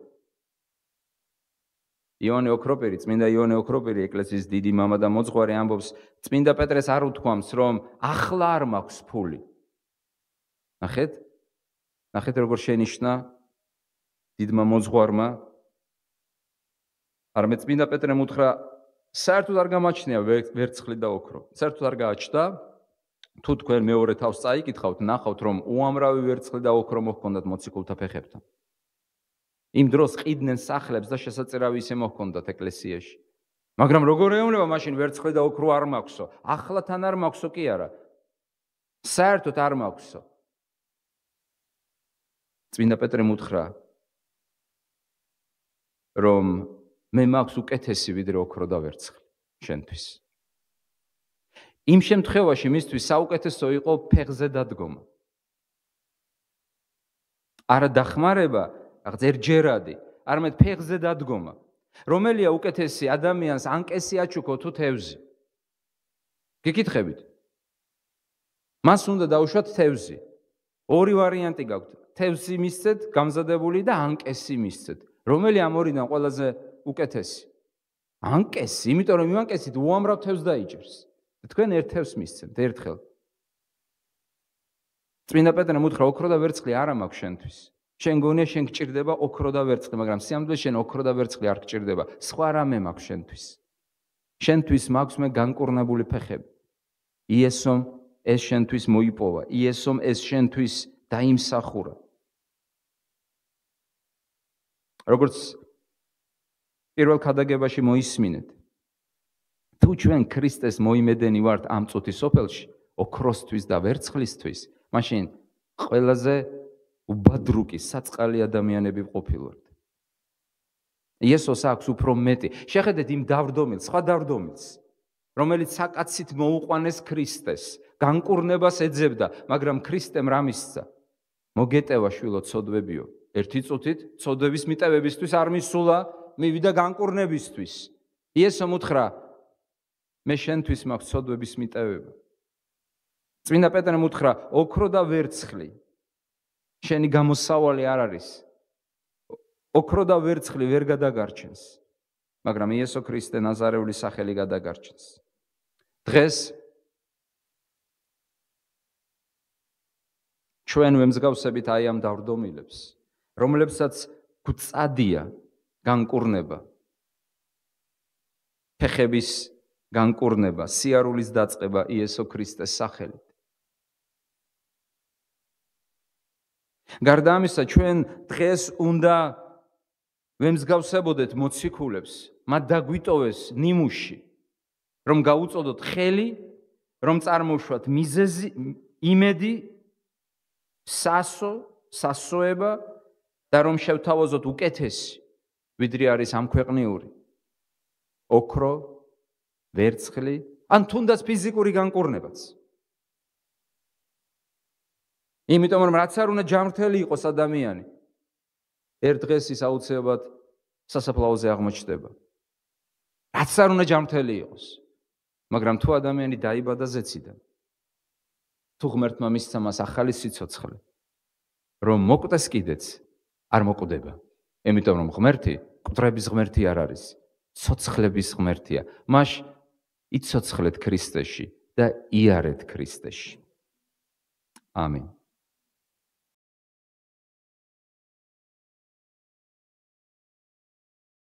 იონე ოქროპირი, წმინდა იონე ოქროპირი, ეკლესიის დიდი მამა და მოძღვარი ამბობს, წმინდა პეტრეს არ უთქვამს, რომ ახლა არ მაქვს ფული. ნახეთ როგორ შენიშნა დიდმა მოძღვარმა. არამედ წმინდა პეტრემ უთხრა, საერთოდ არ გამაჩნია ვერცხლი და ოქრო. საერთოდ არ გააჩნდა. თუ თქვენ მეორე თავს წაიკითხავთ, ნახავთ, რომ უამრავი ვერცხლი და ოქრო მოჰქონდათ მოციქულთა ფეხებთან. იმ დროს ყიდნენ სახლებს და შესაწერავი ისე მოჰქონდათ ეკლესიაში. მაგრამ როგორ ეუბნება მაშინ ვერცხლი და ოქრო არ მაქვსო? ახლა თან არ მაქვსო კი არა. საერთოდ არ მაქვსო. წმინდა პეტრემ უთხრა, რომ მე მაქვს უკეთესი ვიდრე ოქრო და ვერცხლი შენთვის. იმ შემთხვევაში მისთვის საუკეთესო იყო ფეხზე დადგომა. არა დახმარება, რაღაც ერთჯერადი, არამედ ფეხზე დადგომა. რომელია უკეთესი ადამიანს ანკესი აჩუქო თუ თევზი? გიკითხებით. მას უნდა დაუშვათ თევზი. ორი ვარიანტი გაქვთ. თევზი მისცეთ, გამზადებული და ანკესი მისცეთ. რომელი ამ ორიდან ყველაზე უკეთესი? ანკესი, იმიტომ რომ იმ ანკესით უამრავ თევზს დაიჭერს. თქვენ ერთ თევზს მისცემთ ერთხელ. წმინდა პეტრემ უთხრა, ოქრო და ვერცხლი არა მაქვს შენთვის. შენ გონია შენ გჭირდება ოქრო და ვერცხლი, მაგრამ სიამოვნებელია შენ ოქრო და ვერცხლი არ გჭირდება. სხვა რამე მაქვს შენთვის. შენთვის მაქვს მე განკურნებული ფეხები. იესომ ეს შენთვის მოიპოვა. იესომ ეს შენთვის დაიმსახურა. როგორც პირველ ქადაგებაში მოისმინეთ, თუ ჩვენ ქრისტეს მოიმედენი ვართ ამ წუთის სოფელში, ოქროსთვის და ვერცხლისთვის, მაშინ ყველაზე უბადრუკი საწყალი ადამიანები ყოფილვართ. იესოს აქვს უფრო მეტი. შეხედეთ იმ დავრდომილს, სხვა დავრდომილს, რომელიც საკაცით მოუყვანეს ქრისტეს, განკურნებას ეძებდა, მაგრამ ქრისტემ რა მისცა? მოგეტევა შვილო ცოდვებიო. ერთი წუთით ცოდვების მიტევებისთვის არ მისულა, მივიდა განკურნებისთვის. იესომ უთხრა, მე შენთვის მაქვს ცოდვების მიტევება. წმინდა პეტრემ უთხრა, ოქრო და ვერცხლი შენი გამოსავალი არ არის. ოქრო და ვერცხლი ვერ გადაგარჩენს, მაგრამ იესო ქრისტე ნაზარეული სახელი გადაგარჩენს. დღეს ჩვენ ვემსგავსებით აი ამ დავრდომილებს, რომლებსაც გვწადია განკურნება, ფეხების განკურნება, სიარულის დაწყება იესო ქრისტეს სახელით. გარდა ამისა, ჩვენ დღეს უნდა ვემსგავსებოდეთ მოციქულებს, მათ დაგვიტოვეს ნიმუში, რომ გაუწოდოთ ხელი, რომ წარმოვშვათ მიზეზი, იმედი, სასოება და რომ შევთავაზოთ უკეთესი, ვიდრე არის ამ ქვეყნიური, ოქრო, ვერცხლი, ან თუნდაც ფიზიკური განკურნებაც. იმიტომ რომ რაც არ უნდა ჯანმრთელი იყოს ადამიანი, ერთ დღეს ის აუცილებლად სასაფლაოზე აღმოჩნდება. რაც არ უნდა ჯანმრთელი იყოს, მაგრამ თუ ადამიანი დაიბადა ზეციდან, თუ ღმერთმა მისცა მას ახალი სიცოცხლე, რომ მოკვდეს კიდეც, არ მოკვდება. იმიტომ რომ ღმერთი მკვდრების ღმერთი არ არის, ცოცხლების ღმერთია. მას იცოცხლეთ ქრისტეში და იარეთ ქრისტეში. ამინ.